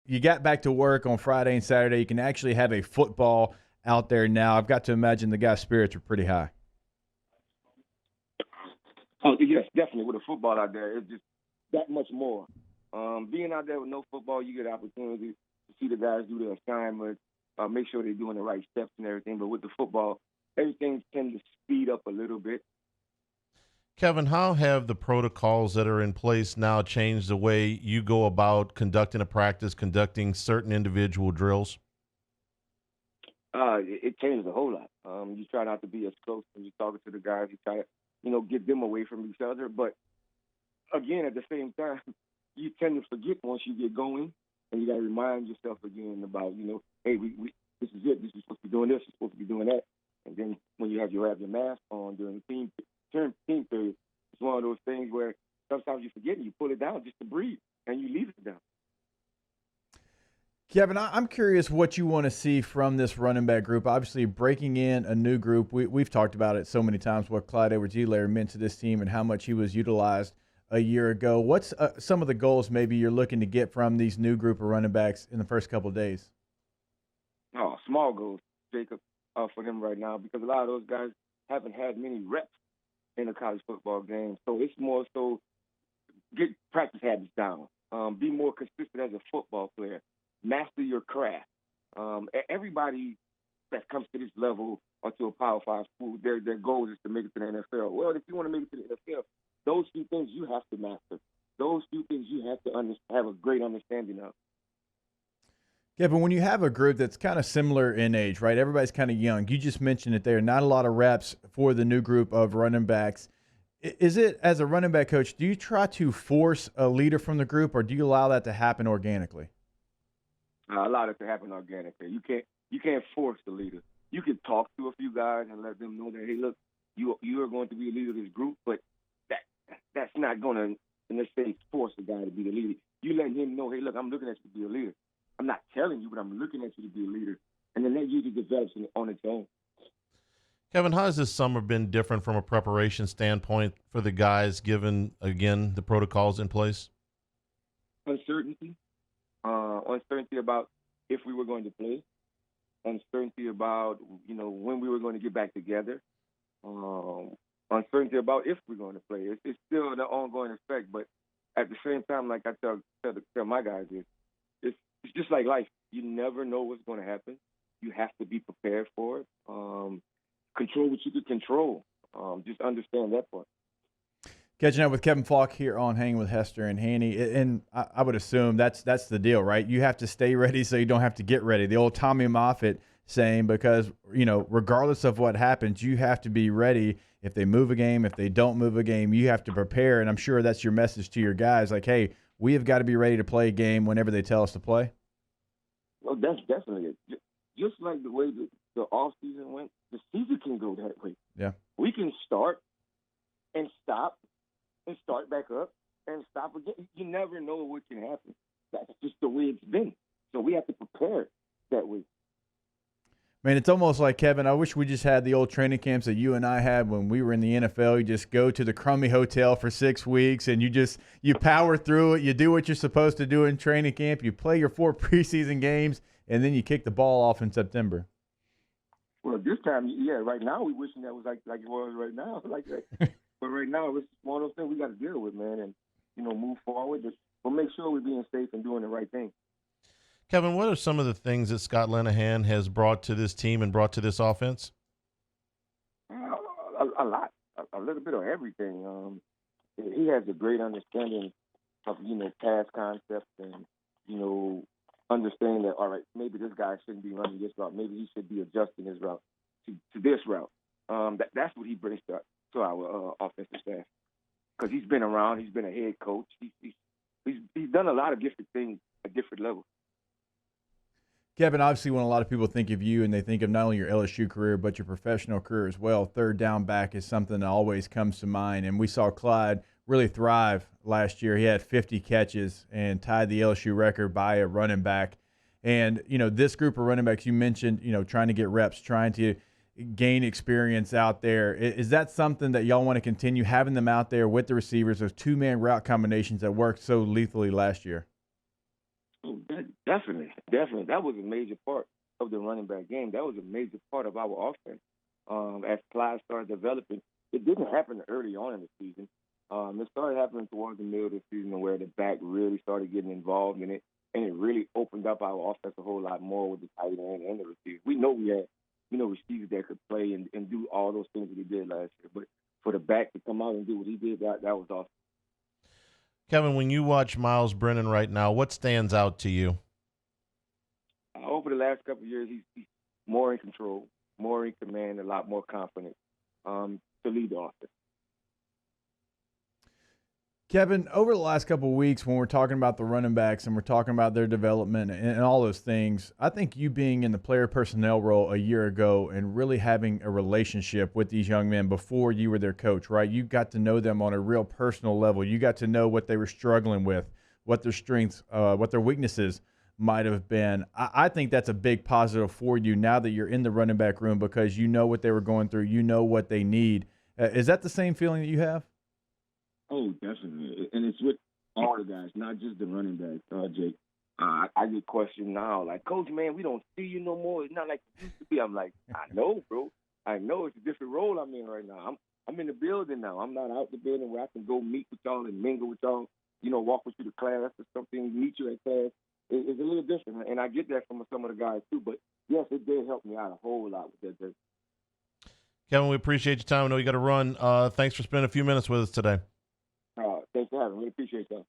you got back to work on Friday and Saturday. You can actually have a football out there now. I've got to imagine the guys' spirits are pretty high. Oh, yes, definitely. With a football out there, it's just that much more. Being out there with no football, you get opportunity to see the guys do their assignments, make sure they're doing the right steps and everything. But with the football, everything tends to speed up a little bit. Kevin, how have the protocols that are in place now changed the way you go about conducting a practice, conducting certain individual drills? It changes a whole lot. You try not to be as close when you're talking to the guys. You try to, get them away from each other. But again, at the same time, you tend to forget once you get going, and you got to remind yourself again about, hey, we this is it. This is supposed to be doing this. You're supposed to be doing that. And then when you have your mask on during the team period, it's one of those things where sometimes you forget and you pull it down just to breathe, and you leave it down. Kevin, I'm curious what you want to see from this running back group. Obviously, breaking in a new group, we've talked about it so many times, what Clyde Edwards-Helaire meant to this team and how much he was utilized a year ago. What's some of the goals maybe you're looking to get from these new group of running backs in the first couple of days? Oh, small goals, Jacob, for them right now, because a lot of those guys haven't had many reps in a college football game. So it's more so get practice habits down, be more consistent as a football player, master your craft. Everybody that comes to this level or to a Power 5 school, their goal is to make it to the NFL. Well, if you want to make it to the NFL, those few things you have to master. Those few things you have to have a great understanding of. Yeah, but when you have a group that's kind of similar in age, right? Everybody's kind of young. You just mentioned it there. Not a lot of reps for the new group of running backs. Is it, as a running back coach, do you try to force a leader from the group, or do you allow that to happen organically? Allow it to happen organically. You can't force the leader. You can talk to a few guys and let them know that, hey, look, you are going to be a leader of this group, but that's not going to, let's say, force the guy to be the leader. You let him know, hey, look, I'm looking at you to be a leader. I'm not telling you, but I'm looking at you to be a leader. And then that usually develops on its own. Kevin, how has this summer been different from a preparation standpoint for the guys, given, again, the protocols in place? Uncertainty. Uncertainty about if we were going to play. Uncertainty about, when we were going to get back together. Uncertainty about if we're going to play. It's still the ongoing effect, but at the same time, like I tell my guys, it's just like life. You never know what's going to happen. You have to be prepared for it. Control what you can control. Just understand that part. Catching up with Kevin Faulk here on Hanging with Hester and Hanny, and I would assume that's the deal, right? You have to stay ready so you don't have to get ready. The old Tommy Moffitt saying, because, regardless of what happens, you have to be ready. If they move a game, if they don't move a game, you have to prepare, and I'm sure that's your message to your guys, like, hey, we have got to be ready to play a game whenever they tell us to play. Well, that's definitely it. Just like the way the off season went, the season can go that way. Yeah. We can start and stop and start back up and stop again. You never know what can happen. That's just the way it's been. So we have to prepare that way. Man, it's almost like, Kevin, I wish we just had the old training camps that you and I had when we were in the NFL. You just go to the crummy hotel for 6 weeks and you power through it. You do what you're supposed to do in training camp. You play your 4 preseason games, and then you kick the ball off in September. Well, this time, right now we're wishing that was like it was right now. But right now, it's one of those things we got to deal with, man, and, move forward. We'll make sure we're being safe and doing the right thing. Kevin, what are some of the things that Scott Linehan has brought to this team and brought to this offense? A lot, a little bit of everything. He has a great understanding of, pass concepts and, understanding that, all right, maybe this guy shouldn't be running this route. Maybe he should be adjusting his route to this route. That's what he brings to our offensive staff, because he's been around. He's been a head coach. He's done a lot of different things at different levels. Kevin, obviously when a lot of people think of you and they think of not only your LSU career but your professional career as well, third down back is something that always comes to mind. And we saw Clyde really thrive last year. He had 50 catches and tied the LSU record by a running back. And, this group of running backs you mentioned, trying to get reps, trying to gain experience out there. Is that something that y'all want to continue, having them out there with the receivers, those 2-man route combinations that worked so lethally last year? Oh, definitely, definitely. That was a major part of the running back game. That was a major part of our offense. As Clyde started developing, it didn't happen early on in the season. It started happening towards the middle of the season where the back really started getting involved in it, and it really opened up our offense a whole lot more with the tight end and the receivers. We know we had, receivers that could play and do all those things that he did last year. But for the back to come out and do what he did, that was awesome. Kevin, when you watch Myles Brennan right now, what stands out to you? Over the last couple of years, he's more in control, more in command, a lot more confident to lead the offense. Kevin, over the last couple of weeks, when we're talking about the running backs and we're talking about their development and all those things, I think you being in the player personnel role a year ago and really having a relationship with these young men before you were their coach, right? You got to know them on a real personal level. You got to know what they were struggling with, what their strengths, what their weaknesses might have been. I think that's a big positive for you now that you're in the running back room because you know what they were going through, you know what they need. Is that the same feeling that you have? Oh, definitely. And it's with all the guys, not just the running backs, Jake. I get questioned now, like, Coach, man, we don't see you no more. It's not like it used to be. I'm like, I know, bro. I know it's a different role I'm in right now. I'm in the building now. I'm not out the building where I can go meet with y'all and mingle with y'all, walk with you to class or something, meet you at class. It's a little different, and I get that from some of the guys too. But, yes, it did help me out a whole lot with that. Kevin, we appreciate your time. I know you got to run. Thanks for spending a few minutes with us today. Thanks for having me. Really appreciate that.